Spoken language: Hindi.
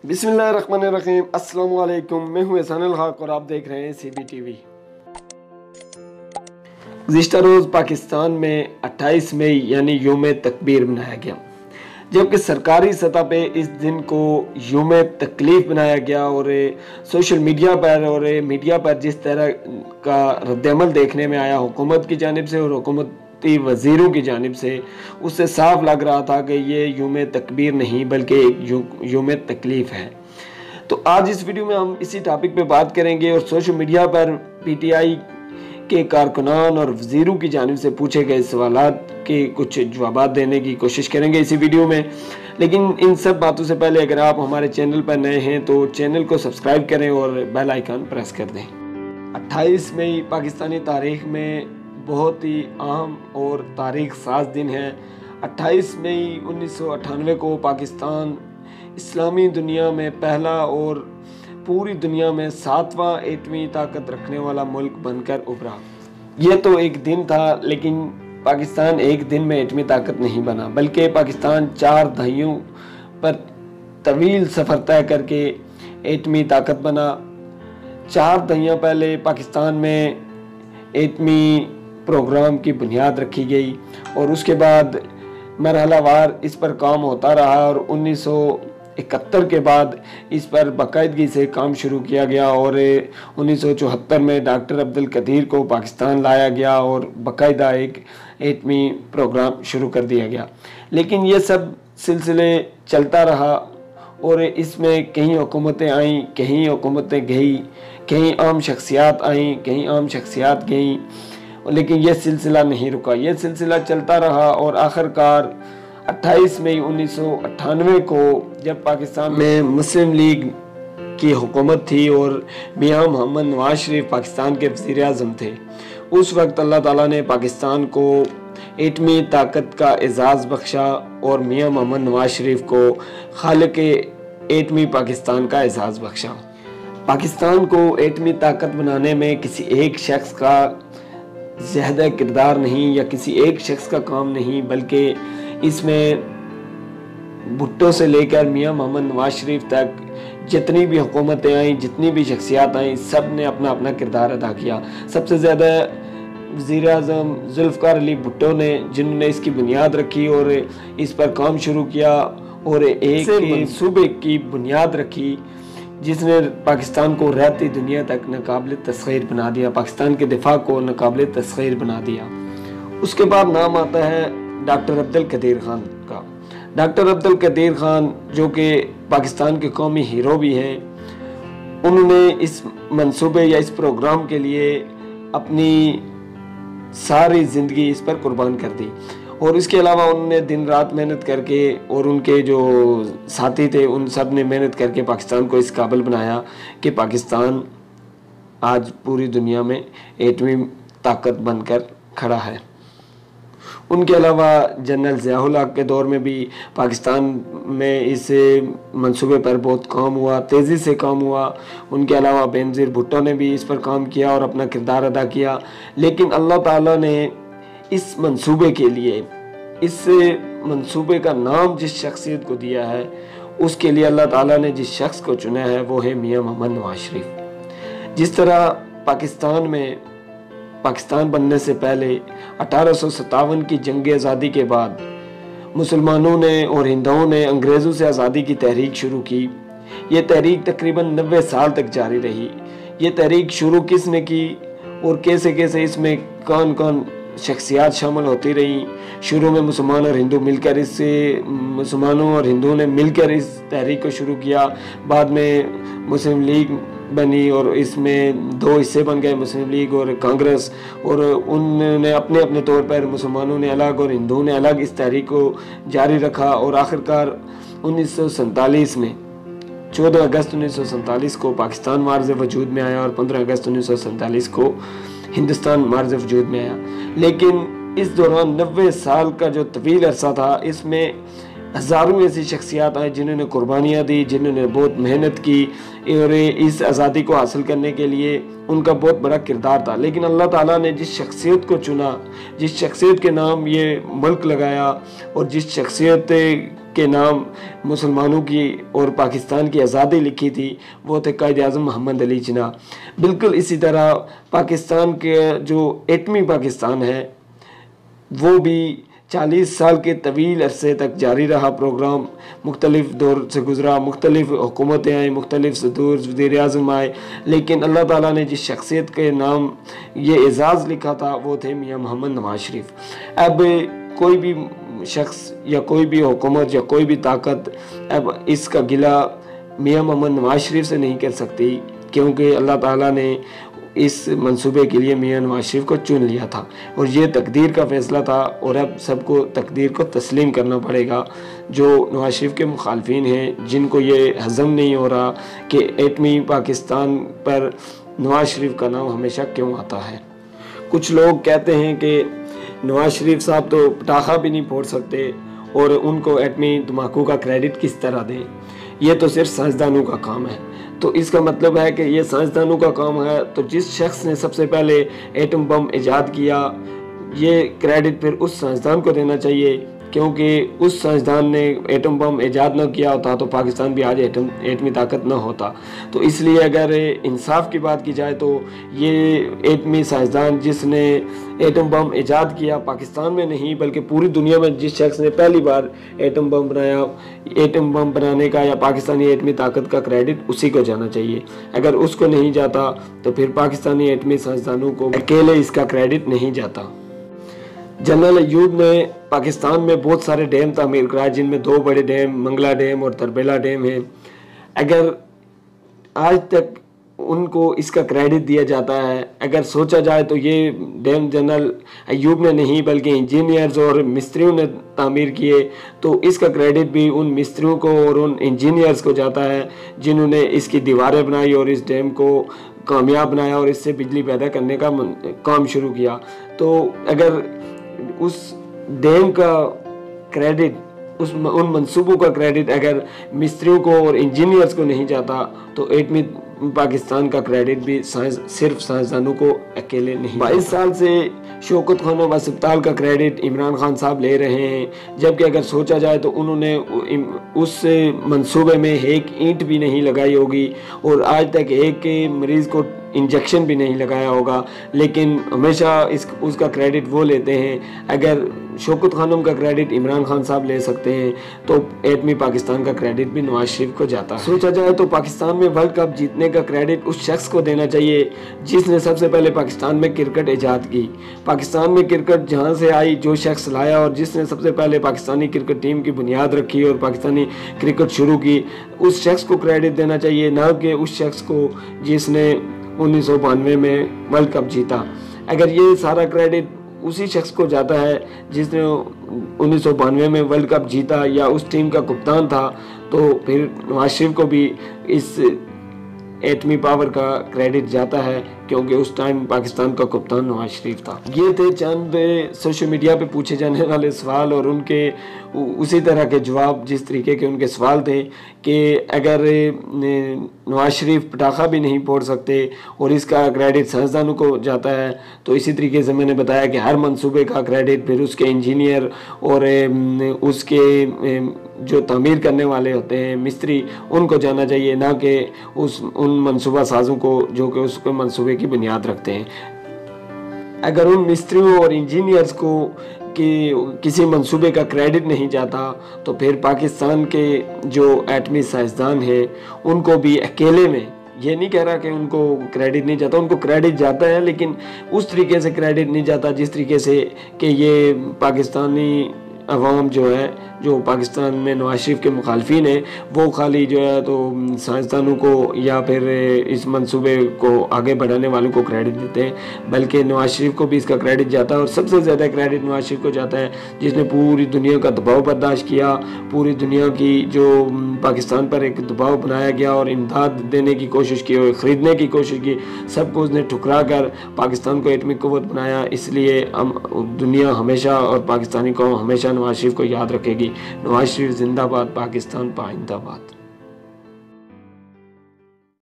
बिस्मिल्लाहिर्रहमानिर्रहीम। अस्सलाम वालेकुम। मैं हूं एहसान अल हक और आप देख रहे हैं CBTV। गुज़िश्ता रोज़ पाकिस्तान में 28 मई यानी यूम तकबीर मनाया गया, जबकि सरकारी सतह पे इस दिन को यूम तकलीफ बनाया गया। और सोशल मीडिया पर जिस तरह का रद्दअमल देखने में आया हुकूमत की जानिब से और हुकूमती वज़ीरों की जानिब से, उससे साफ लग रहा था कि ये यूम तकबीर नहीं बल्कि एक यूम तकलीफ़ है। तो आज इस वीडियो में हम इसी टॉपिक पे बात करेंगे और सोशल मीडिया पर PTI के कारकुनान और वज़ीरों की जानिब से पूछे गए सवालात के कुछ जवाब देने की कोशिश करेंगे इसी वीडियो में। लेकिन इन सब बातों से पहले अगर आप हमारे चैनल पर नए हैं तो चैनल को सब्सक्राइब करें और बेल आइकन प्रेस कर दें। 28 मई पाकिस्तानी तारीख़ में बहुत ही अहम और तारीख़ साज दिन है। 28 मई 1998 को पाकिस्तान इस्लामी दुनिया में पहला और पूरी दुनिया में 7वां एटमी ताकत रखने वाला मुल्क बनकर उभरा। यह तो एक दिन था, लेकिन पाकिस्तान एक दिन में एटमी ताकत नहीं बना, बल्कि पाकिस्तान 4 दहाइयों पर तवील सफ़र तय करके एटमी ताकत बना। 4 दहाइयाँ पहले पाकिस्तान में एटमी प्रोग्राम की बुनियाद रखी गई और उसके बाद मरहलावार इस पर काम होता रहा और 1971 के बाद इस पर बाकायदगी से काम शुरू किया गया और 1974 में डॉक्टर अब्दुल कदीर को पाकिस्तान लाया गया और बाकायदा एक एटमी प्रोग्राम शुरू कर दिया गया। लेकिन ये सब सिलसिले चलता रहा और इसमें कहीं हुकूमतें आईं, कहीं हुकूमतें गई, कहीं आम शख्सियात आईं, कहीं आम शख्सियात गईं, लेकिन यह सिलसिला नहीं रुका। यह सिलसिला चलता रहा और आखिरकार 28 मई 1998 को जब पाकिस्तान में मुस्लिम लीग की हुकूमत थी और मियां मोहम्मद नवाज शरीफ पाकिस्तान के वज़ीर आज़म थे, उस वक्त अल्लाह ताला ने पाकिस्तान को एटमी ताकत का एजाज़ बख्शा और मियां मोहम्मद नवाज शरीफ को खालिक एटमी पाकिस्तान का एजाज़ बख्शा। पाकिस्तान को एटमी ताकत बनाने में किसी एक शख्स का ज़्यादा किरदार नहीं या किसी एक शख्स का काम नहीं, बल्कि इसमें भुट्टो से लेकर मियां मोहम्मद नवाज शरीफ तक जितनी भी हुकूमतें आईं, जितनी भी शख्सियात आईं, सब ने अपना अपना किरदार अदा किया। सबसे ज़्यादा वज़ीर आज़म जुल्फ़िकार अली भुट्टो ने, जिन्होंने इसकी बुनियाद रखी और इस पर काम शुरू किया और एक मंसूबे की बुनियाद रखी जिसने पाकिस्तान को रहती दुनिया तक नाकाबिल तस्खीर बना दिया, पाकिस्तान के दिफा को नाकाबिल तस्खीर बना दिया। उसके बाद नाम आता है डॉक्टर अब्दुल कदीर खान का। डॉक्टर अब्दुल कदीर खान जो कि पाकिस्तान के कौमी हीरो भी हैं, उन्होंने इस मंसूबे या इस प्रोग्राम के लिए अपनी सारी ज़िंदगी इस पर कुर्बान कर दी और इसके अलावा उन्होंने दिन रात मेहनत करके और उनके जो साथी थे उन सब ने मेहनत करके पाकिस्तान को इस काबिल बनाया कि पाकिस्तान आज पूरी दुनिया में एटमी ताकत बनकर खड़ा है। उनके अलावा जनरल ज़ियाउल हक के दौर में भी पाकिस्तान में इस मंसूबे पर बहुत काम हुआ, तेज़ी से काम हुआ। उनके अलावा बेनज़ीर भुट्टो ने भी इस पर काम किया और अपना किरदार अदा किया। लेकिन अल्लाह ताला ने इस मंसूबे के लिए, इस मंसूबे का नाम जिस शख्सियत को दिया है, उसके लिए अल्लाह ताला ने जिस शख्स को चुना है वो है मियां मोहम्मद नवाज शरीफ। जिस तरह पाकिस्तान बनने से पहले 1857 की जंग आज़ादी के बाद मुसलमानों ने और हिंदुओं ने अंग्रेज़ों से आज़ादी की तहरीक शुरू की। ये तहरीक तकरीबन 90 साल तक जारी रही। ये तहरीक शुरू किसने की और कैसे कैसे इसमें कौन कौन शख्सियात शामिल होती रहीं। शुरू में मुसलमानों और हिंदुओं ने मिलकर इस तहरीक को शुरू किया। बाद में मुस्लिम लीग बनी और इसमें 2 हिस्से बन गए, मुस्लिम लीग और कांग्रेस, और उन्होंने अपने अपने तौर पर, मुसलमानों ने अलग और हिंदुओं ने अलग इस तहरीक को जारी रखा। और आखिरकार 1947 में 14 अगस्त 1947 को पाकिस्तान मार्ज़ वजूद में आया और 15 अगस्त 1947 को हिंदुस्तान मार्ज़ वजूद में आया। लेकिन इस दौरान 90 साल का जो तवील अरसा था, इसमें हज़ारों ऐसी शख्सियात आए जिन्होंने कुर्बानियाँ दी, जिन्होंने बहुत मेहनत की और इस आज़ादी को हासिल करने के लिए उनका बहुत बड़ा किरदार था। लेकिन अल्लाह ताला ने जिस शख्सियत को चुना, जिस शख्सियत के नाम ये मुल्क लगाया और जिस शख्सियत के नाम मुसलमानों की और पाकिस्तान की आज़ादी लिखी थी वो थे कायद आज़म मोहम्मद अली जिन्ना। बिल्कुल इसी तरह पाकिस्तान के जो एटमी पाकिस्तान है वो भी 40 साल के तवील अरसे तक जारी रहा। प्रोग्राम मुख्तलिफ दौर से गुज़रा, मुख्तलिफ हुकूमतें आई, मुख्तलिफ सदूर वज़ीर-ए-आज़म आए, लेकिन अल्लाह ताला ने जिस शख्सियत के नाम ये एज़ाज़ लिखा था वो थे मियाँ मोहम्मद नवाज शरीफ। अब कोई भी शख्स या कोई भी हुकूमत या कोई भी ताकत अब इसका गिला मियाँ मोहम्मद नवाज शरीफ से नहीं कर सकती, क्योंकि अल्लाह ताला ने इस मंसूबे के लिए मियाँ नवाज शरीफ को चुन लिया था और ये तकदीर का फ़ैसला था। और अब सबको तकदीर को तस्लीम करना पड़ेगा। जो नवाज शरीफ के मुखालफिन हैं, जिनको ये हज़म नहीं हो रहा कि एटमी पाकिस्तान पर नवाज शरीफ का नाम हमेशा क्यों आता है। कुछ लोग कहते हैं कि नवाज शरीफ साहब तो पटाखा भी नहीं फोड़ सकते और उनको एटमी धमाकों का क्रेडिट किस तरह दें, ये तो सिर्फ साइंसदानों का काम है। तो इसका मतलब है कि ये साइंसदानों का काम है, तो जिस शख्स ने सबसे पहले एटम बम ईजाद किया ये क्रेडिट फिर उस साइंसदान को देना चाहिए, क्योंकि उस साइंसदान ने एटम बम ईजाद ना किया होता तो पाकिस्तान भी आज एटमी ताकत ना होता। तो इसलिए अगर इंसाफ की बात की जाए तो ये एटमी साइंसदान जिसने एटम बम ईजाद किया पाकिस्तान में नहीं बल्कि पूरी दुनिया में, जिस शख्स ने पहली बार एटम बम बनाया, एटम बम बनाने का या पाकिस्तानी एटमी ताकत का क्रेडिट उसी को जाना चाहिए। अगर उसको नहीं जाता तो फिर पाकिस्तानी एटमी साइंसदानों को अकेले इसका क्रेडिट नहीं जाता। जनरल अयूब ने पाकिस्तान में बहुत सारे डैम तामीर कराए, जिनमें 2 बड़े डैम मंगला डैम और तरबेला डैम हैं। अगर आज तक उनको इसका क्रेडिट दिया जाता है, अगर सोचा जाए तो ये डैम जनरल अयूब ने नहीं बल्कि इंजीनियर्स और मिस्त्रियों ने तामीर किए, तो इसका क्रेडिट भी उन मिस्त्रियों को और उन इंजीनियर्स को जाता है जिन्होंने इसकी दीवारें बनाई और इस डैम को कामयाब बनाया और इससे बिजली पैदा करने का काम शुरू किया। तो अगर उस डैम का क्रेडिट, उन मंसूबों का क्रेडिट अगर मिस्त्रियों को और इंजीनियर्स को नहीं जाता तो एटमी पाकिस्तान का क्रेडिट भी सिर्फ साइंसदानों को अकेले नहीं। 22 साल से शौकत खानों व अस्पताल का क्रेडिट इमरान खान साहब ले रहे हैं, जबकि अगर सोचा जाए तो उन्होंने उस मंसूबे में एक ईंट भी नहीं लगाई होगी और आज तक एक मरीज़ को इंजेक्शन भी नहीं लगाया होगा, लेकिन हमेशा उसका क्रेडिट वो लेते हैं। अगर शौकत खानम का क्रेडिट इमरान खान साहब ले सकते हैं तो एटमी पाकिस्तान का क्रेडिट भी नवाज शरीफ को जाता है। सोचा जाए तो पाकिस्तान में वर्ल्ड कप जीतने का क्रेडिट उस शख्स को देना चाहिए जिसने सबसे पहले पाकिस्तान में क्रिकेट ईजाद की। पाकिस्तान में क्रिकेट जहाँ से आई, जो शख्स लाया और जिसने सबसे पहले पाकिस्तानी क्रिकेट टीम की बुनियाद रखी और पाकिस्तानी क्रिकेट शुरू की, उस शख्स को क्रेडिट देना चाहिए, ना कि उस शख्स को जिसने 1992 में वर्ल्ड कप जीता। अगर ये सारा क्रेडिट उसी शख्स को जाता है जिसने 1992 में वर्ल्ड कप जीता या उस टीम का कप्तान था, तो फिर नवाज शरीफ को भी इस एटमी पावर का क्रेडिट जाता है, क्योंकि उस टाइम पाकिस्तान का कप्तान नवाज शरीफ था। ये थे चंद सोशल मीडिया पे पूछे जाने वाले सवाल और उनके उसी तरह के जवाब जिस तरीके के उनके सवाल थे कि अगर नवाज शरीफ पटाखा भी नहीं फोड़ सकते और इसका क्रेडिट साइंसदानों को जाता है, तो इसी तरीके से मैंने बताया कि हर मंसूबे का क्रेडिट फिर उसके इंजीनियर और उसके जो तामीर करने वाले होते हैं मिस्त्री, उनको जाना चाहिए, ना कि उन मंसूबा साजों को जो कि उसके मंसूबे की बुनियाद रखते हैं। अगर उन मिस्त्रियों और इंजीनियर्स को किसी मंसूबे का क्रेडिट नहीं जाता तो फिर पाकिस्तान के जो एटमी साइंसदान हैं उनको भी अकेले में, ये नहीं कह रहा कि उनको क्रेडिट नहीं जाता, उनको क्रेडिट जाता है, लेकिन उस तरीके से क्रेडिट नहीं जाता जिस तरीके से कि ये पाकिस्तानी अवाम जो है, जो पाकिस्तान में नवाज शरीफ के मुखालफिन हैं, वो खाली जो है तो साइंसदानों को या फिर इस मंसूबे को आगे बढ़ाने वालों को क्रेडिट देते हैं, बल्कि नवाज शरीफ को भी इसका क्रेडिट जाता है। और सबसे ज़्यादा क्रेडिट नवाज शरीफ को जाता है जिसने पूरी दुनिया का दबाव बर्दाश्त किया, पूरी दुनिया की जो पाकिस्तान पर एक दबाव बनाया गया और इमदाद देने की कोशिश की और ख़रीदने की कोशिश की, सबको उसने ठुकरा कर पाकिस्तान को एटमी क़ुव्वत बनाया। इसलिए हम दुनिया हमेशा और पाकिस्तानी कौम हमेशा नवाज शरीफ को याद रखेगी। नवाज शरीफ जिंदाबाद, पाकिस्तान पाइंदाबाद।